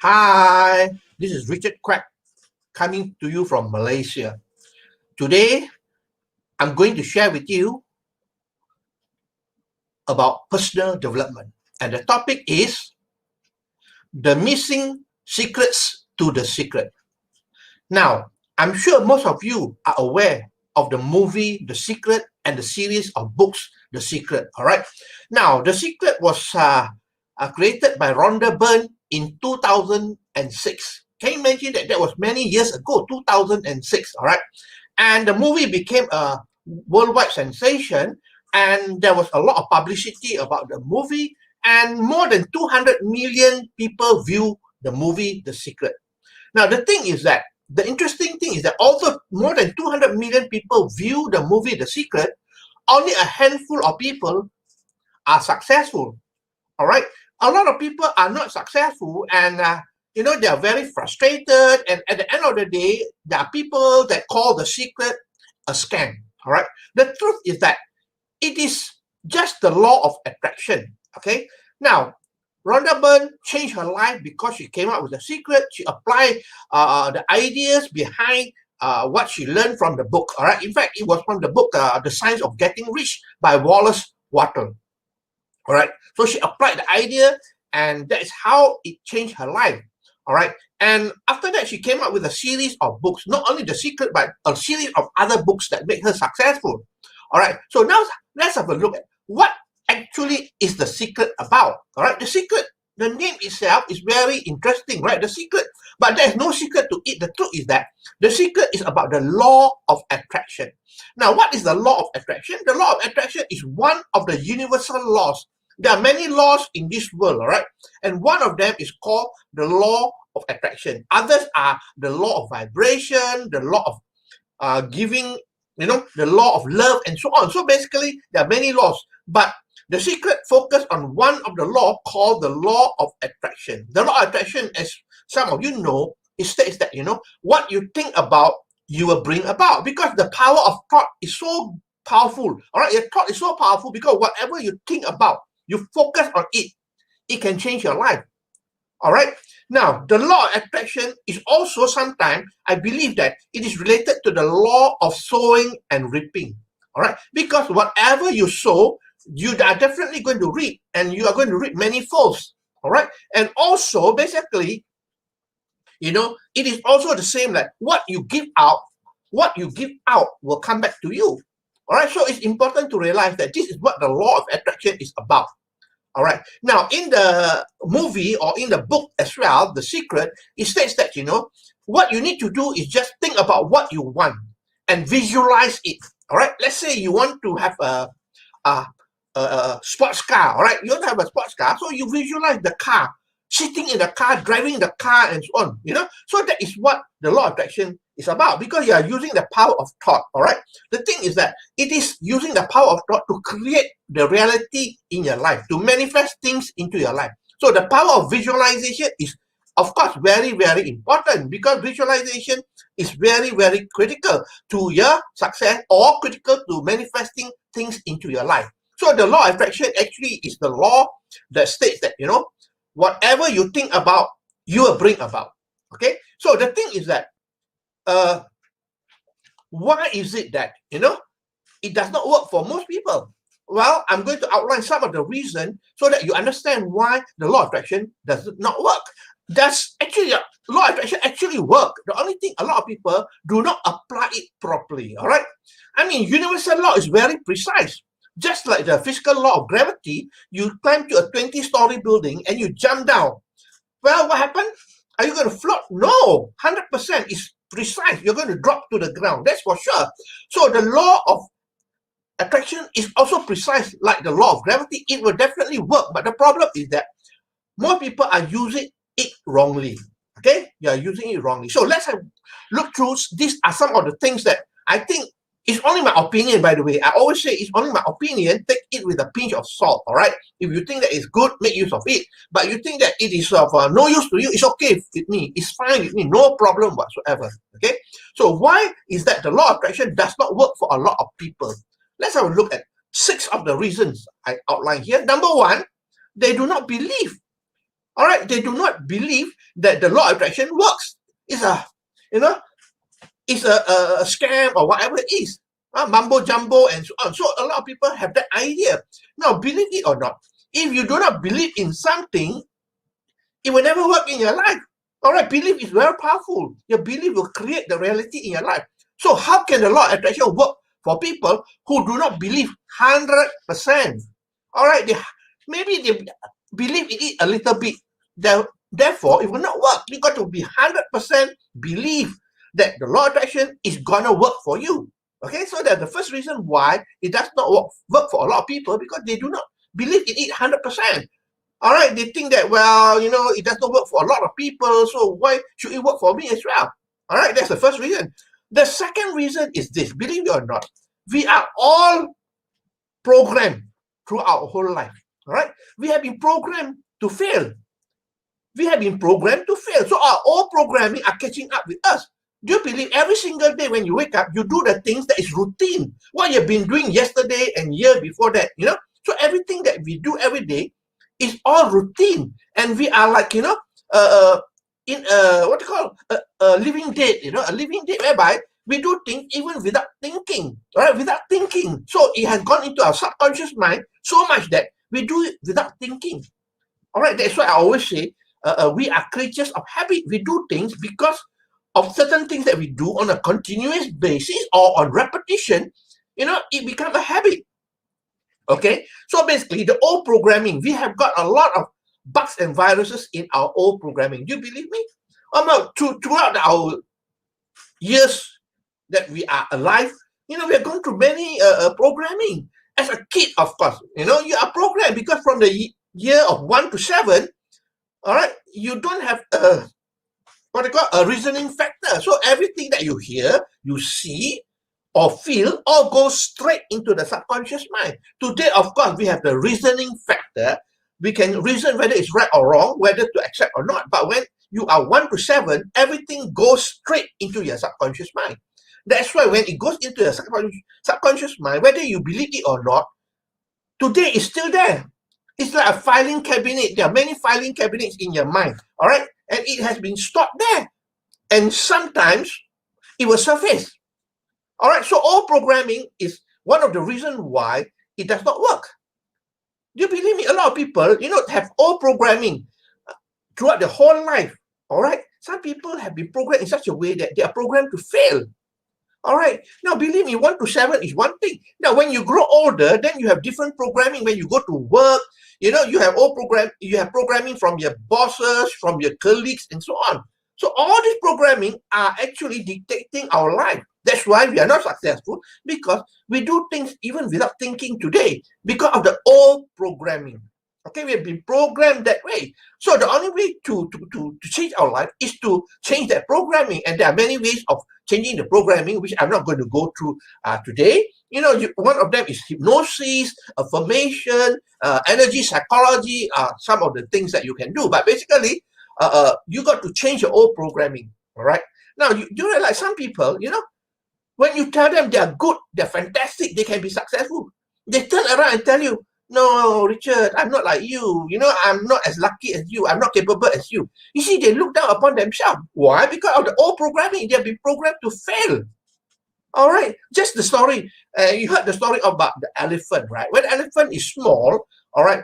Hi, this is Richard Quack coming to you from Malaysia. Today, I'm going to share with you about personal development. And the topic is the missing secrets to the secret. Now, I'm sure most of you are aware of the movie The Secret and the series of books The Secret. All right. Now, The Secret was created by Rhonda Byrne in 2006. Can you imagine that was many years ago, 2006, all right? And the movie became a worldwide sensation, and there was a lot of publicity about the movie, and more than 200 million people view the movie The Secret. Now, the interesting thing is that although more than 200 million people view the movie The Secret, only a handful of people are successful, all right? A lot of people are not successful, and they are very frustrated, and at the end of the day, there are people that call The Secret a scam, all right? The truth is that it is just the law of attraction, okay? Now, Rhonda Byrne changed her life because she came up with The Secret. She applied the ideas behind what she learned from the book, all right? In fact, it was from the book, The Science of Getting Rich by Wallace Wattles. All right. So she applied the idea, and that is how it changed her life. All right. And after that, she came up with a series of books, not only The Secret, but a series of other books that made her successful. All right. So now let's have a look at what actually is The Secret about. All right. The Secret, the name itself is very interesting, right? The Secret, but there's no secret to it. The truth is that The Secret is about the law of attraction. Now, what is the law of attraction? The law of attraction is one of the universal laws. There are many laws in this world, all right? And one of them is called the law of attraction. Others are the law of vibration, the law of giving, the law of love, and so on. So basically, there are many laws. But The Secret focus on one of the law called the law of attraction. The law of attraction, as some of you know, it states that, what you think about, you will bring about, because the power of thought is so powerful. All right, your thought is so powerful because whatever you think about, you focus on it, it can change your life. All right. Now, the law of attraction is also sometimes, I believe that it is related to the law of sowing and reaping. All right. Because whatever you sow, you are definitely going to reap, and you are going to reap many folds. All right. And also, basically, it is also the same, like what you give out will come back to you. All right. So it's important to realize that this is what the law of attraction is about. All right. Now, in the movie or in the book as well, The Secret, it states that, what you need to do is just think about what you want and visualize it. All right. Let's say you want to have a sports car. All right. You want to have a sports car. So you visualize the car, sitting in the car, driving the car, and so on. So that is what the law of attraction is about, because you are using the power of thought. All right. The thing is that it is using the power of thought to create the reality in your life, to manifest things into your life. So the power of visualization is, of course, very, very important, because visualization is very, very critical to your success, or critical to manifesting things into your life. So the law of attraction actually is the law that states that, whatever you think about, you will bring about. Okay. So the thing is that, why is it that, it does not work for most people? Well, I'm going to outline some of the reasons so that you understand why the law of attraction does not work. Does actually law of attraction actually work? The only thing, a lot of people do not apply it properly. All right. I mean, universal law is very precise. Just like the physical law of gravity, you climb to a 20-story building and you jump down. Well, what happened? Are you going to float? No, 100% is precise. You're going to drop to the ground. That's for sure. So the law of attraction is also precise, like the law of gravity. It will definitely work. But the problem is that more people are using it wrongly. Okay? You are using it wrongly. So let's look through. These are some of the things that I think, it's only my opinion, by the way. I always say it's only my opinion. Take it with a pinch of salt, all right? If you think that it's good, make use of it. But you think that it is of no use to you, it's okay with me. It's fine with me. No problem whatsoever, okay? So why is that the law of attraction does not work for a lot of people? Let's have a look at 6 of the reasons I outlined here. Number 1, they do not believe All right, they do not believe that the law of attraction works. It's a, you know, it's a scam or whatever it is. Mumbo jumbo and so on. So a lot of people have that idea. Now, believe it or not, if you do not believe in something, it will never work in your life. All right, belief is very powerful. Your belief will create the reality in your life. So how can the law of attraction work for people who do not believe 100%? All right, maybe they believe in it a little bit. Therefore, it will not work. You got to be 100% believe that the law of attraction is gonna work for you. Okay, so that's the first reason why it does not work for a lot of people, because they do not believe in it 100%. All right, they think that, well, it does not work for a lot of people, so why should it work for me as well? All right, that's the first reason. The second reason is this: believe it or not, we are all programmed throughout our whole life. All right, we have been programmed to fail. We have been programmed to fail. So our old programming are catching up with us. Do you believe every single day when you wake up, you do the things that is routine, what you've been doing yesterday and year before that, So everything that we do every day is all routine, and we are like, in what you call a living dead, a living dead, whereby we do things even without thinking, right? Without thinking. So it has gone into our subconscious mind so much that we do it without thinking. All right, that's why I always say we are creatures of habit. We do things because of certain things that we do on a continuous basis or on repetition. It becomes a habit. Okay, so basically the old programming, we have got a lot of bugs and viruses in our old programming. Do you believe me? Throughout our years that we are alive, we are going through many programming. As a kid, of course, you are programmed because from the year of 1 to 7, all right, you don't have a reasoning factor. So everything that you hear, you see, or feel, all goes straight into the subconscious mind. Today, of course, we have the reasoning factor. We can reason whether it's right or wrong, whether to accept or not. But when you are 1 to 7, everything goes straight into your subconscious mind. That's why when it goes into your subconscious mind, whether you believe it or not, today is still there. It's like a filing cabinet. There are many filing cabinets in your mind, all right? And it has been stored there. And sometimes it will surface. All right, so all programming is one of the reasons why it does not work. Do you believe me? A lot of people, have all programming throughout their whole life. All right, some people have been programmed in such a way that they are programmed to fail. All right, now believe me, 1 to 7 is one thing. Now, when you grow older, then you have different programming. When you go to work, you have you have programming from your bosses, from your colleagues, and so on. So all this programming are actually dictating our life. That's why we are not successful, because we do things even without thinking today because of the old programming. Okay, we have been programmed that way. So the only way to change our life is to change that programming. And there are many ways of changing the programming, which I'm not going to go through today. One of them is hypnosis, affirmation, energy psychology, some of the things that you can do. But basically, you got to change your old programming. All right. Now, you realize some people, when you tell them they are good, they're fantastic, they can be successful, they turn around and tell you, no, Richard, I'm not like you. I'm not as lucky as you. I'm not capable as you. You see, they look down upon themselves. Why? Because of the old programming. They have been programmed to fail. All right. Just the story. You heard the story about the elephant, right? When the elephant is small, all right,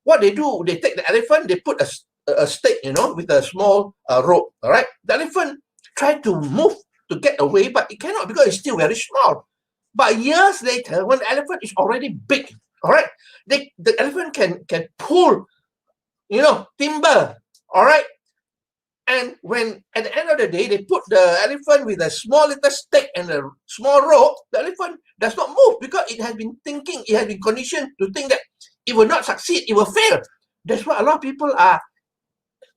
what they do, they take the elephant, they put a stake, with a small rope, all right? The elephant tried to move to get away, but it cannot because it's still very small. But years later, when the elephant is already big, all right, the elephant can pull, timber, all right? And when at the end of the day, they put the elephant with a small little stake and a small rope, the elephant does not move because it has been thinking, it has been conditioned to think that it will not succeed, it will fail. That's what a lot of people are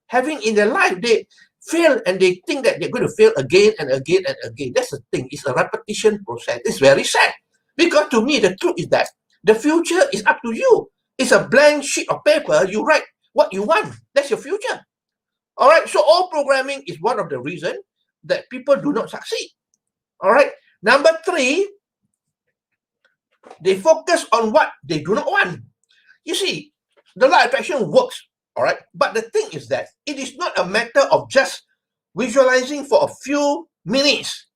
having in their life. They fail and they think that they're going to fail again and again and again. That's the thing. It's a repetition process. It's very sad. Because to me, the truth is that the future is up to you. It's a blank sheet of paper. You write what you want. That's your future. All right. So all programming is one of the reasons that people do not succeed. All right. Number 3, they focus on what they do not want. You see, the law of attraction works All right. But the thing is that it is not a matter of just visualizing for a few minutes.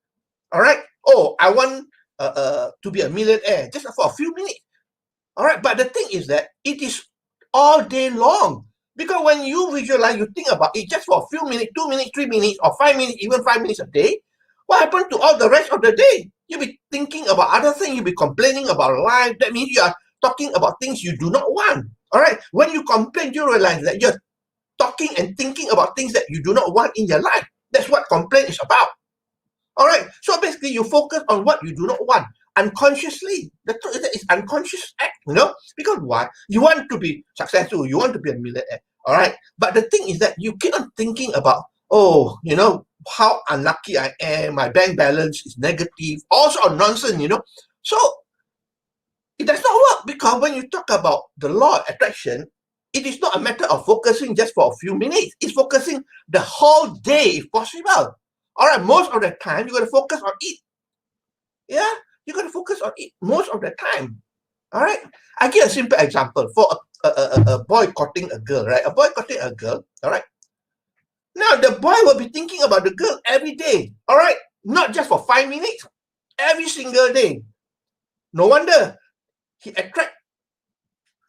All right. Oh, I want to be a millionaire just for a few minutes. All right. But the thing is that it is all day long. Because when you visualize, you think about it just for a few minutes, 2 minutes, 3 minutes, or 5 minutes, even 5 minutes a day. What happened to all the rest of the day? You'll be thinking about other things. You'll be complaining about life. That means you are talking about things you do not want. All right. When you complain, you realize that you're talking and thinking about things that you do not want in your life. That's what complaint is about. All right. So basically, you focus on what you do not want unconsciously. The truth is that it's unconscious act, because why? You want to be successful. You want to be a millionaire. All right. But the thing is that you keep on thinking about, how unlucky I am. My bank balance is negative. All sort of nonsense, So it does not work, because when you talk about the law of attraction, it is not a matter of focusing just for a few minutes. It's focusing the whole day if possible. All right, most of the time, you're going to focus on it. Yeah, you're going to focus on it most of the time. All right, I give a simple example for a boy courting a girl, right? A boy courting a girl, all right? Now, the boy will be thinking about the girl every day, all right? Not just for 5 minutes, every single day. No wonder he attract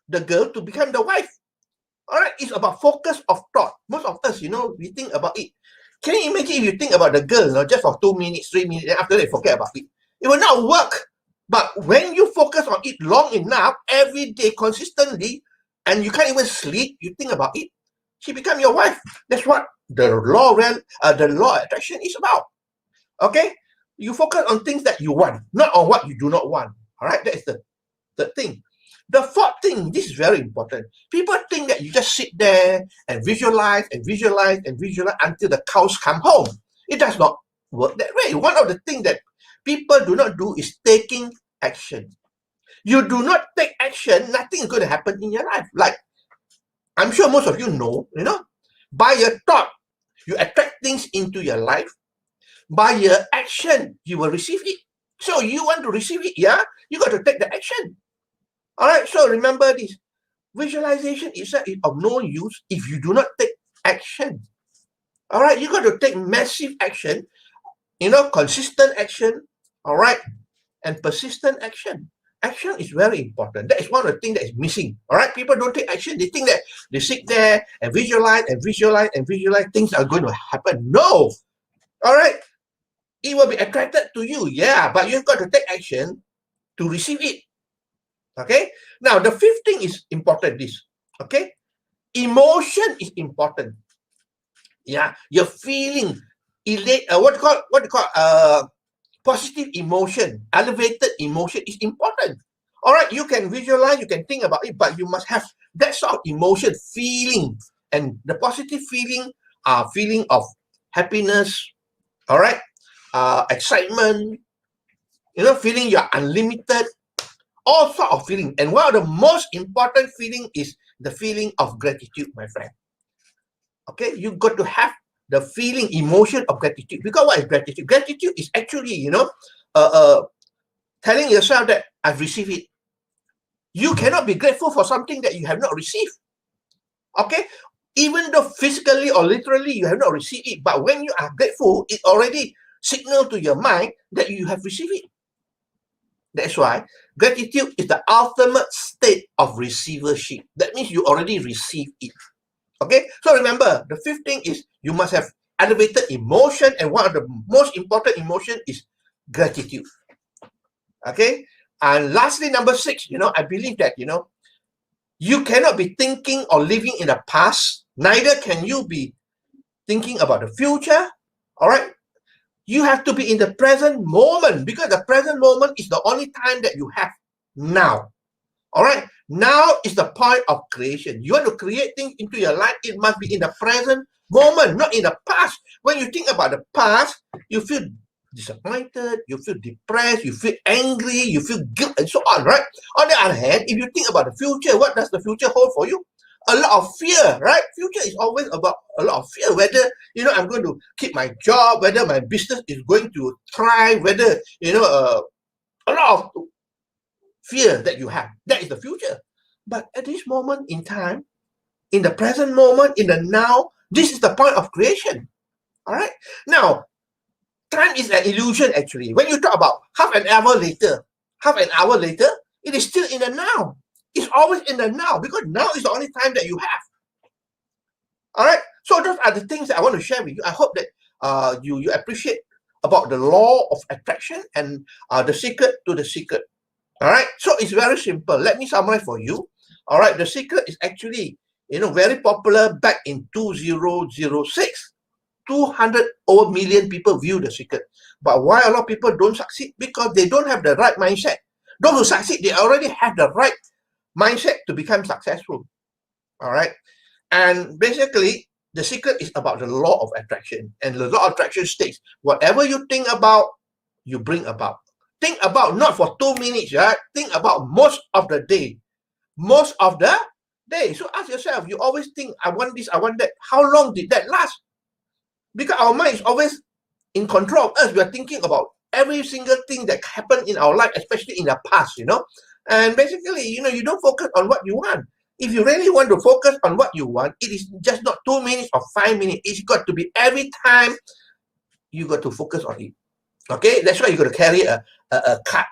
the girl to become the wife. All right, it's about focus of thought. Most of us, we think about it. Can you imagine if you think about the girl, just for 2 minutes, 3 minutes, and after that, forget about it? It will not work. But when you focus on it long enough, every day, consistently, and you can't even sleep, you think about it, she become your wife. That's what the law of attraction is about. Okay? You focus on things that you want, not on what you do not want. All right? That is the thing. The fourth thing, this is very important. People think that you just sit there and visualize and visualize and visualize until the cows come home. It does not work that way. One of the things that people do not do is taking action. You do not take action, nothing is going to happen in your life. Like, I'm sure most of you know, by your thought, you attract things into your life. By your action, you will receive it. So you want to receive it, yeah? You got to take the action. All right, so remember this. Visualization is of no use if you do not take action. All right, you got to take massive action, consistent action, all right, and persistent action. Action is very important. That is one of the things that is missing. All right, people don't take action. They think that they sit there and visualize and visualize and visualize things are going to happen. No. All right, it will be attracted to you, yeah, but you've got to take action to receive it. Okay, now the fifth thing is important. Okay, emotion is important. Yeah, your feeling, positive emotion, elevated emotion is important. All right, you can visualize, you can think about it, but you must have that sort of emotion, feeling, and the positive feeling are feeling of happiness. All right, excitement. Feeling you're unlimited. All sort of feeling, and one of the most important feeling is the feeling of gratitude, my friend. Okay, you got to have the feeling, emotion of gratitude. Because what is gratitude? Gratitude is actually, telling yourself that I've received it. You cannot be grateful for something that you have not received. Okay, even though physically or literally you have not received it, but when you are grateful, it already signals to your mind that you have received it. That's why gratitude is the ultimate state of receivership. That means you already received it. Okay, so remember, the fifth thing is you must have elevated emotion, and one of the most important emotion is gratitude. Okay, and lastly, number 6, I believe that, you cannot be thinking or living in the past, neither can you be thinking about the future. All right, you have to be in the present moment, because the present moment is the only time that you have now. All right, now is the point of creation. You want to create things into your life, it must be in the present moment, not in the past. When you think about the past, you feel disappointed, you feel depressed, you feel angry, you feel guilt, and so on, right? On the other hand, if you think about the future, what does the future hold for you? A lot of fear, right? Future is always about a lot of fear, whether, I'm going to keep my job, whether my business is going to thrive, whether, a lot of fear that you have. That is the future. But at this moment in time, in the present moment, in the now. This is the point of creation. All right. Now, time is an illusion actually. When you talk about half an hour later, it is still in the now. It's always in the now because now is the only time that you have. All right. So those are the things that I want to share with you. I hope that you appreciate about the law of attraction and the secret to the secret. All right. So it's very simple. Let me summarize for you. All right. The secret is actually, very popular back in 2006. 200 over million people view The Secret. But why a lot of people don't succeed? Because they don't have the right mindset. Those who succeed, they already have the right mindset to become successful. All right. And basically, The Secret is about the law of attraction. And the law of attraction states, whatever you think about, you bring about. Think about not for 2 minutes, right? Think about most of the day. Most of the day. So ask yourself, you always think, I want this, I want that. How long did that last? Because our mind is always in control of us. We are thinking about every single thing that happened in our life, especially in the past, And basically, you don't focus on what you want. If you really want to focus on what you want, it is just not 2 minutes or 5 minutes. It's got to be every time you got to focus on it. Okay, that's why you got to carry a card,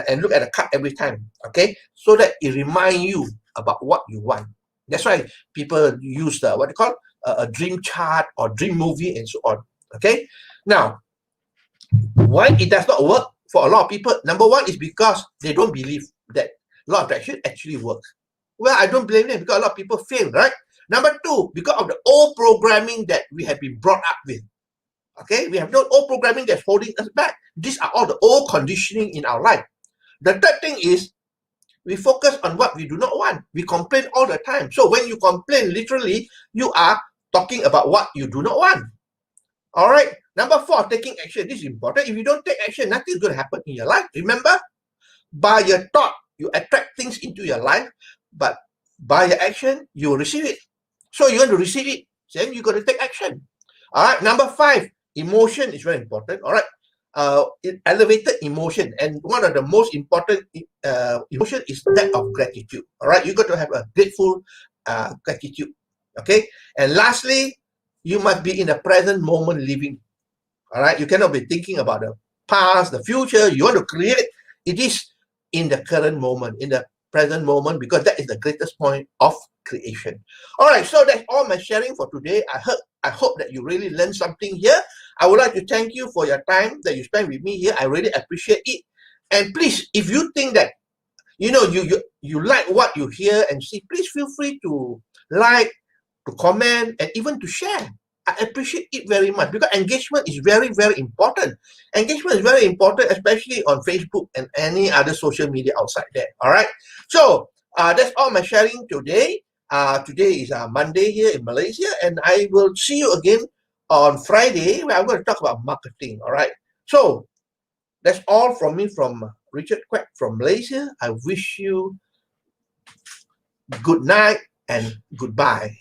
and look at the card every time. Okay, so that it reminds you about what you want. That's why people use the what they call a dream chart or dream movie and so on. Okay, now why it does not work for a lot of people? Number one is because they don't believe that law of attraction actually works. Well, I don't blame them because a lot of people fail, right? Number two, because of the old programming that we have been brought up with. Okay, we have no old programming that's holding us back. These are all the old conditioning in our life. The third thing is we focus on what we do not want. We complain all the time. So when you complain, literally, you are talking about what you do not want. All right. Number four, taking action. This is important. If you don't take action, nothing is going to happen in your life. Remember, by your thought, you attract things into your life, but by your action, you will receive it. So you want to receive it, then you got to take action. All right. Number five, emotion is very important. All right. Elevated emotion, and one of the most important emotion is that of gratitude. All right, you got to have a grateful gratitude. Okay, and lastly, you must be in the present moment living. All right, you cannot be thinking about the past, the future. You want to create it. It is in the current moment, in the present moment, because that is the greatest point of creation. All right, so that's all my sharing for today. I hope that you really learned something here. I would like to thank you for your time that you spent with me here. I really appreciate it. And please, if you think that you like what you hear and see, please feel free to like, to comment, and even to share. I appreciate it very much because engagement is very, very important. Engagement is very important, especially on Facebook and any other social media outside there. All right. So that's all my sharing today. Today is Monday here in Malaysia, and I will see you again on Friday where I'm going to talk about marketing. All right. So that's all from me, from Richard Quek from Malaysia. I wish you good night and goodbye.